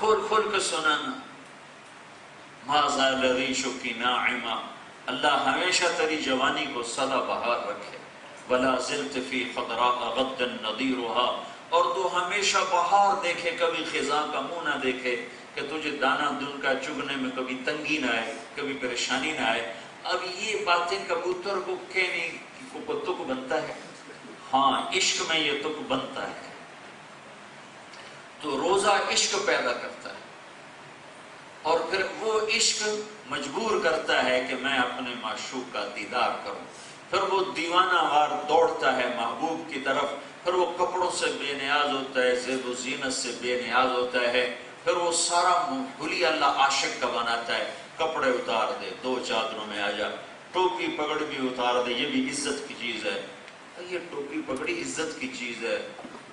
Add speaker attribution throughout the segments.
Speaker 1: کھول کھول کے سنانا. ما زال ریشک ناعما، اللہ ہمیشہ تیری جوانی کو سدا بہار رکھے. ولا زلت فی خضراء غدا نظیرها، اور تو ہمیشہ بہار دیکھے، کبھی خزاں کا منہ نہ دیکھے، کہ تجھے دانا دن کا چگنے میں کبھی تنگی نہ آئے، کبھی پریشانی نہ آئے. اب یہ باتیں کبوتر کو کہنے کو تک بنتا ہے؟ ہاں، عشق میں یہ تک بنتا ہے. تو روزہ عشق پیدا کرتا ہے، اور پھر وہ عشق مجبور کرتا ہے کہ میں اپنے معشوق کا دیدار کروں. پھر وہ دیوانہ وار دوڑتا ہے محبوب کی طرف. پھر وہ کپڑوں سے بے نیاز ہوتا ہے، زیب و زینت سے بے نیاز ہوتا ہے. پھر وہ سارا حلیہ اللہ عاشق کا بناتا ہے. کپڑے اتار دے، 2 چادروں میں آ جا، ٹوپی پگڑ بھی اتار دے، یہ بھی عزت کی چیز ہے. یہ ٹوپی پگڑی عزت کی چیز ہے،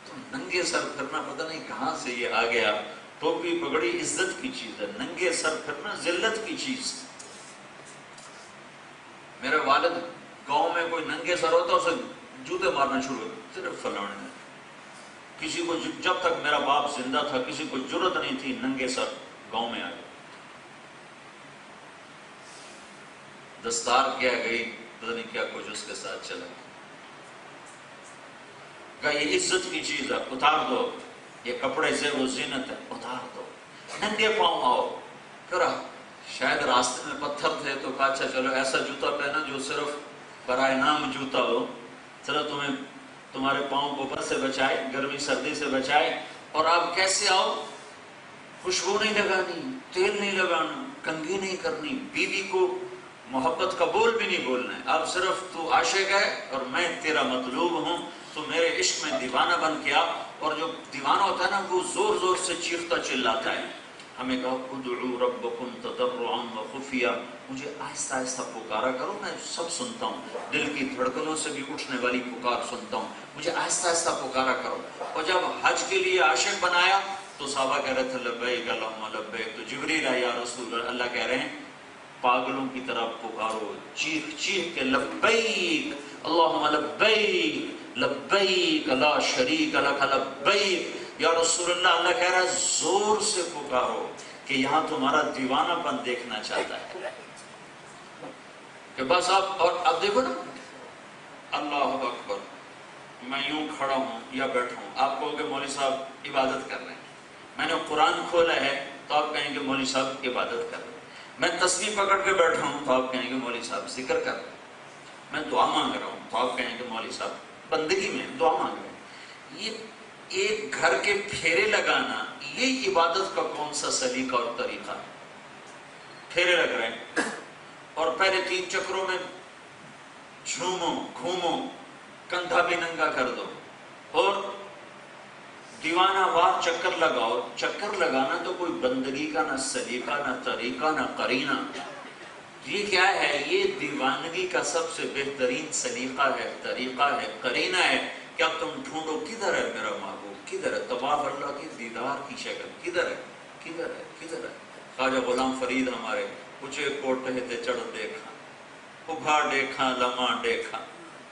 Speaker 1: تو ننگے سر پھرنا پتہ نہیں کہاں سے یہ آ گیا. ٹوپی پگڑی عزت کی چیز ہے، ننگے سر پھرنا ذلت کی چیز. میرے والد گاؤں میں کوئی ننگے سر ہوتا اسے جوتے مارنا شروع کر، صرف فلانے. کسی کو جب تک میرا باپ زندہ تھا کسی کو جرت نہیں تھی ننگے سر گاؤں میں آئے. دستار کیا گئی، پتہ نہیں کیا کچھ اس کے ساتھ چلا. کہا یہ عزت کی چیز ہے، اتار دو. یہ کپڑے سے وہ زینت ہے، اتار دو. ننگے پاؤں آؤ. پھر شاید راستے میں پتھر تھے تو کہا اچھا چلو ایسا جوتا پہنا جو صرف برائے نام جوتا ہو، چلو تمہیں تمہارے پاؤں کو برف سے بچائے، گرمی سردی سے بچائے. اور آپ کیسے آؤ؟ خوشبو نہیں لگانی، تیل نہیں لگانا، کنگھی نہیں کرنی، بیوی کو محبت کا بول بھی نہیں بولنا ہے. اب صرف تو عاشق ہے اور میں تیرا مطلوب ہوں، تو میرے عشق میں دیوانہ بن کے آ. اور جو دیوانہ ہوتا ہے نا وہ زور زور سے چیختا چلاتا ہے. ہمیں کہا ادعوا ربکم تضرعا وخفیا، مجھے آہستہ آہستہ پکارا کرو، میں سب سنتا ہوں، دل کی دھڑکنوں سے بھی اٹھنے والی پکار سنتا ہوں، مجھے آہستہ آہستہ پکارا کرو. اور جب حج کے لیے عاشق بنایا تو صحابہ کہہ رہے تھے لبیک اللہم لبیک. تو جبریل آیا، یا رسول اللہ کہہ رہے ہیں پاگلوں کی طرح پکارو، چیخ چیخ کے لبیک اللہم لبیک لبیک لا شریک لک لبیک. یا رسول اللہ، اللہ کہہ رہا ہے زور سے پکارو کہ یہاں تمہارا دیوانہ پن دیکھنا چاہتا ہے. کہ بس آپ اور اب دیکھو نا، اللہ اکبر، میں یوں کھڑا ہوں یا بیٹھا ہوں، آپ کہو کہ مولوی صاحب عبادت کر رہے ہیں. میں نے قرآن کھولا ہے تو آپ کہیں گے مولوی صاحب عبادت کر رہے ہیں. میں تسبیح پکڑ کے بیٹھا ہوں تو آپ کہیں گے مولوی صاحب ذکر کر رہے ہیں. میں دعا مانگ رہا ہوں تو آپ کہیں گے مولوی صاحب بندگی میں دعا مانگ رہے ہیں. یہ ایک گھر کے پھیرے لگانا، یہ عبادت کا کون سا سلیقہ اور طریقہ ہے؟ پھیرے لگ رہے ہیں اور پہلے 3 چکروں میں جھومو گھومو، کندھا بھی ننگا کر دو اور دیوانہ وار چکر لگاؤ. چکر لگانا تو کوئی بندگی کا نہ سلیقہ نہ طریقہ نہ قرینہ. یہ کیا ہے؟ یہ دیوانگی کا سب سے بہترین سلیقہ ہے، طریقہ ہے، قرینہ ہے. کیا تم ڈھونڈو کدھر ہے میرا محبوب، کدھر ہے طواف اللہ کی دیدار کی شکل، کدھر ہے کدھر ہے کدھر ہے. خواجہ غلام فرید ہمارے اونچے کوٹھے تے چڑھ دیکھا، ابھا دیکھا لمحہ دیکھا،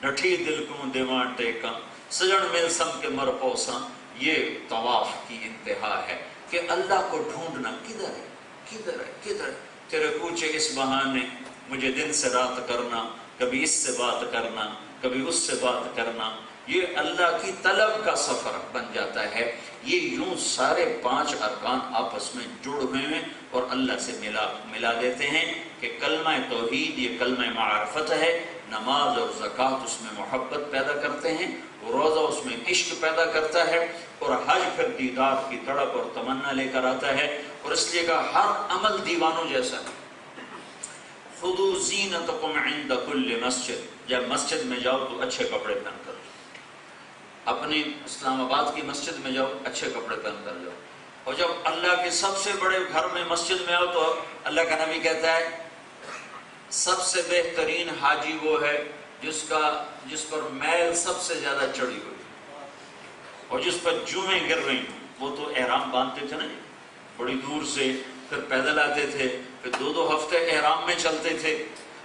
Speaker 1: نٹھی دل کو دیواں ٹیکا، سجن مل سم کے مر پوساں. یہ طواف کی انتہا ہے کہ اللہ کو ڈھونڈنا کدھر ہے کدھر ہے کدھر ہے. تیرے کوچے اس بہانے مجھے دن سے رات کرنا، کبھی اس سے بات کرنا کبھی اس سے بات کرنا. یہ اللہ کی طلب کا سفر بن جاتا ہے. یہ یوں سارے 5 ارکان آپس میں جڑ ہوئے ہیں اور اللہ سے ملا دیتے ہیں کہ کلمہ توحید یہ کلمہ معرفت ہے. نماز اور زکوٰۃ اس میں محبت پیدا کرتے ہیں، روزہ اس میں عشق پیدا کرتا ہے، اور حج پھر دیدار کی تڑپ اور تمنا لے کر آتا ہے. اور اس لیے کہ ہر عمل دیوانوں جیسا ہے. خذوا زینتکم عند کل مسجد، جب مسجد میں جاؤ تو اچھے کپڑے پہن کر، اپنی اسلام آباد کی مسجد میں جاؤ اچھے کپڑے پہن کر جاؤ. اور جب اللہ کے سب سے بڑے گھر میں مسجد میں آؤ تو اللہ کا نبی کہتا ہے سب سے بہترین حاجی وہ ہے جس پر میل سب سے زیادہ چڑھی ہوئی اور جس پر جوئیں گر رہی ہوں. وہ تو احرام باندھتے تھے نا بڑی دور سے، پھر پیدل آتے تھے، پھر 2 ہفتے احرام میں چلتے تھے.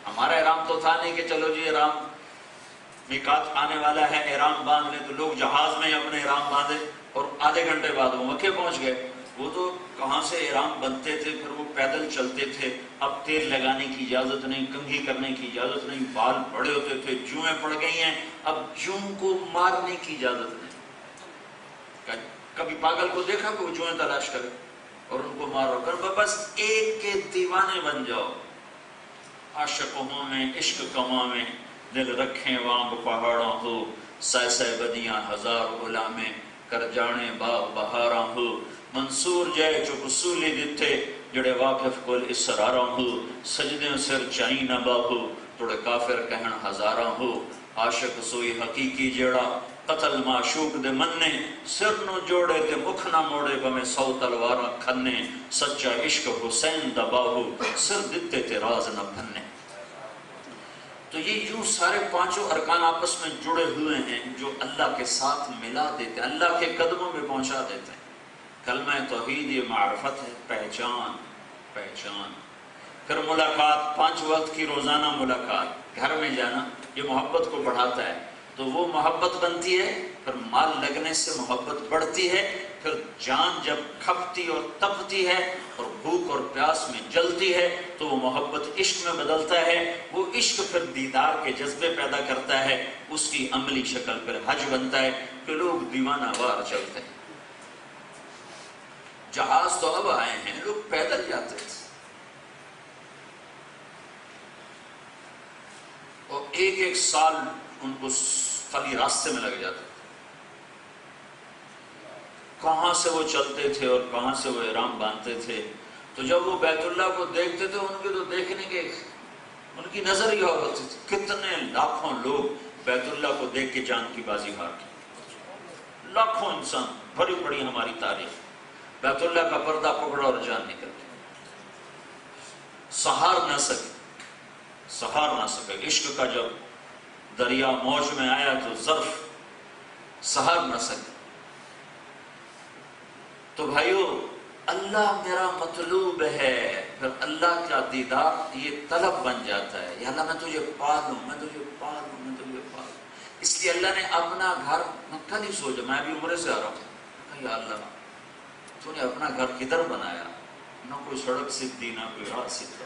Speaker 1: ہمارا احرام تو تھا نہیں کہ چلو جی احرام میقات آنے والا ہے احرام باندھ لیں، تو لوگ جہاز میں اپنے احرام باندھے اور آدھے گھنٹے بعد وہ مکے پہنچ گئے. وہ تو کہاں سے احرام بنتے تھے، پھر وہ پیدل چلتے تھے، اب تیل لگانے کی اجازت نہیں، کنگھی کرنے کی اجازت نہیں، بال بڑے ہوتے تھے، جوئیں پڑ گئی ہیں، اب جوں کو مارنے کی اجازت نہیں۔ کبھی پاگل کو دیکھا کہ وہ جوئیں تلاش کرے اور ان کو مارو کر، بس ایک کے دیوانے بن جاؤ۔ عاشق ہوں میں عشق کماں میں، دل رکھیں وانگ پہاڑاں ہو، سائے سائے بدیاں ہزار غلامیں، کر جانے باغ بہاراں ہو، منصور جائے چو اصولی دتے، جڑے واقف کل اسراراں ہو، سجدیں سر چائیں نہ باہو، توڑے کافر کہن ہزاراں ہو، عاشق سوئی حقیقی جیڑا، قتل معشوق دے مننے، سر نو جوڑے تے مکھ نہ موڑے بمیں 100 تلواراں کھنے، سچا عشق حسین دا باہو، سر دتے تے راز نہ بھنے۔ تو یہ یوں سارے پانچوں ارکان آپس میں جڑے ہوئے ہیں جو اللہ کے ساتھ ملا دیتے ہیں، اللہ کے قدموں میں پہنچا دیتے ہیں۔ کلمہ توحید یہ معرفت ہے، پہچان۔ پھر ملاقات، 5 وقت کی روزانہ ملاقات، گھر میں جانا، یہ محبت کو بڑھاتا ہے، تو وہ محبت بنتی ہے، پھر مال لگنے سے محبت بڑھتی ہے، پھر جان جب کھپتی اور تپتی ہے اور بھوک اور پیاس میں جلتی ہے تو وہ محبت عشق میں بدلتا ہے، وہ عشق پھر دیدار کے جذبے پیدا کرتا ہے، اس کی عملی شکل پھر حج بنتا ہے کہ لوگ دیوانہ وار چلتے ہیں۔ جہاز تو اب آئے ہیں، لوگ پیدل جاتے تھے اور ایک سال ان کو خالی راستے میں لگ جاتا تھا۔ کہاں سے وہ چلتے تھے اور کہاں سے وہ احرام باندھتے تھے، تو جب وہ بیت اللہ کو دیکھتے تھے، ان کے تو دیکھنے کے ان کی نظر ہی اور ہوتی تھی۔ کتنے لاکھوں لوگ بیت اللہ کو دیکھ کے جان کی بازی ہار کے، لاکھوں انسان، بڑی بڑی ہماری تاریخ، بیت اللہ کا پردہ پکڑا اور جان نکل گئی، سہار نہ سکے۔ عشق کا جب دریا موج میں آیا تو ظرف سہار نہ سکے۔ تو بھائیو، اللہ میرا مطلوب ہے، پھر اللہ کا دیدار یہ طلب بن جاتا ہے، یا اللہ میں تجھے پالوں، میں تجھے پالوں، میں تجھے پالوں۔ اس لیے اللہ نے اپنا گھر، میں کل ہی سوچا، میں ابھی عمرے سے آ رہا ہوں، یا اللہ تو نے اپنا گھر کدھر بنایا؟ نہ کوئی سڑک سدھی، نہ کوئی راہ سدھا،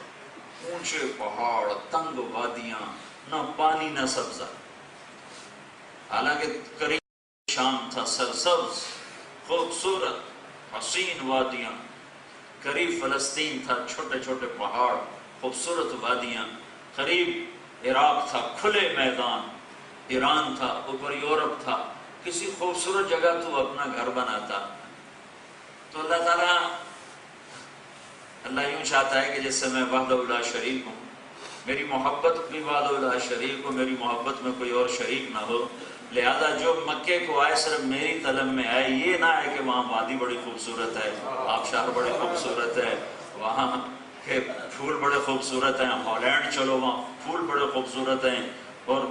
Speaker 1: اونچے پہاڑ، تنگ وادیاں، نہ پانی نہ سبزہ، حالانکہ قریب شام تھا، سرسبز، خوبصورت حسین وادیاں، قریب فلسطین تھا، چھوٹے چھوٹے پہاڑ، خوبصورت وادیاں، قریب عراق تھا، کھلے میدان، ایران تھا، اوپر یورپ تھا، کسی خوبصورت جگہ تو اپنا گھر بناتا۔ تو اللہ تعالیٰ، اللہ یوں چاہتا ہے کہ جیسے میں وحدہ لا شریک ہوں، میری محبت بھی وحدہ لا شریک ہو، میری محبت میں کوئی اور شریک نہ ہو، لہذا جو مکے کو آئے صرف میری طلب میں آئے، یہ نہ ہے کہ وہاں وادی بڑی خوبصورت ہے، آبشار بڑی خوبصورت ہے، وہاں کے پھول بڑے خوبصورت ہیں، ہالینڈ چلو وہاں پھول بڑے خوبصورت ہیں، اور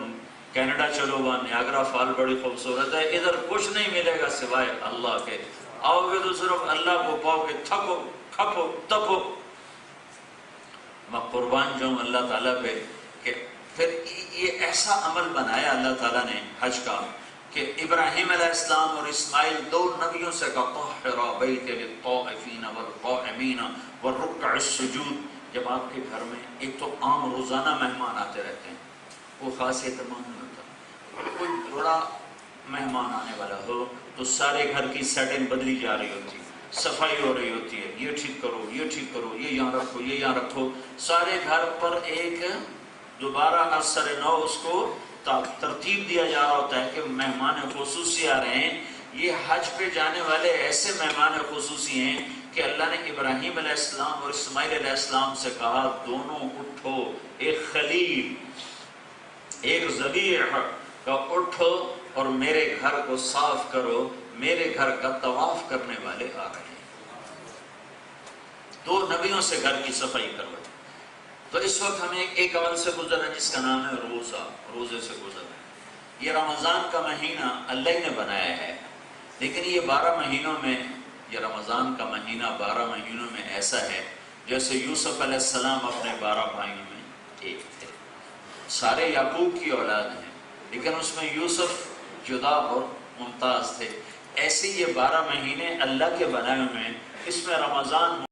Speaker 1: کینیڈا چلو وہاں نیاگرا فال بڑی خوبصورت ہے۔ ادھر کچھ نہیں ملے گا سوائے اللہ کے، آؤ گے تو صرف اللہ کو پاؤ کہ تھکو کھپو تپو۔ میں قربان جاؤں اللہ تعالیٰ پہ کہ پھر یہ ایسا عمل بنایا اللہ تعالیٰ نے حج کا کہ ابراہیم علیہ السلام اور اسماعیل 2 نبیوں سے کہا طہر بیت للطائفین والقائمین والرکع السجود۔ جب آپ کے گھر میں ایک تو عام روزانہ مہمان آتے رہتے ہیں، وہ خاص اہتمام نہیں ہوتا، کوئی بڑا مہمان آنے والا ہو تو سارے گھر کی سیٹنگ بدلی جا رہی ہوتی ہے، صفائی ہو رہی ہوتی ہے، یہ ٹھیک کرو، یہ ٹھیک کرو، یہ یہاں رکھو، یہ یہاں رکھو، سارے گھر پر ایک دوبارہ اثر نو اس کو ترتیب دیا جا رہا ہوتا ہے کہ مہمان خصوصی آ رہے ہیں۔ یہ حج پہ جانے والے ایسے مہمان خصوصی ہیں کہ اللہ نے ابراہیم علیہ السلام اور اسماعیل علیہ السلام سے کہا دونوں اٹھو، ایک خلیل ایک ذبیح کا اٹھو اور میرے گھر کو صاف کرو، میرے گھر کا طواف کرنے والے آ رہے ہیں۔ 2 نبیوں سے گھر کی صفائی کرو۔ تو اس وقت ہمیں ایک عمل سے گزر رہا ہے جس کا نام ہے روزہ، روزے سے گزر رہا ہے۔ یہ رمضان کا مہینہ اللہ نے بنایا ہے، لیکن یہ 12 مہینوں میں، یہ رمضان کا مہینہ 12 مہینوں میں ایسا ہے جیسے یوسف علیہ السلام اپنے 12 بھائیوں میں ایک تھے، سارے یعقوب کی اولاد ہیں، لیکن اس میں یوسف جدا اور ممتاز تھے۔ ایسے یہ 12 مہینے اللہ کے بنائے ہوئے ہیں، اس میں رمضان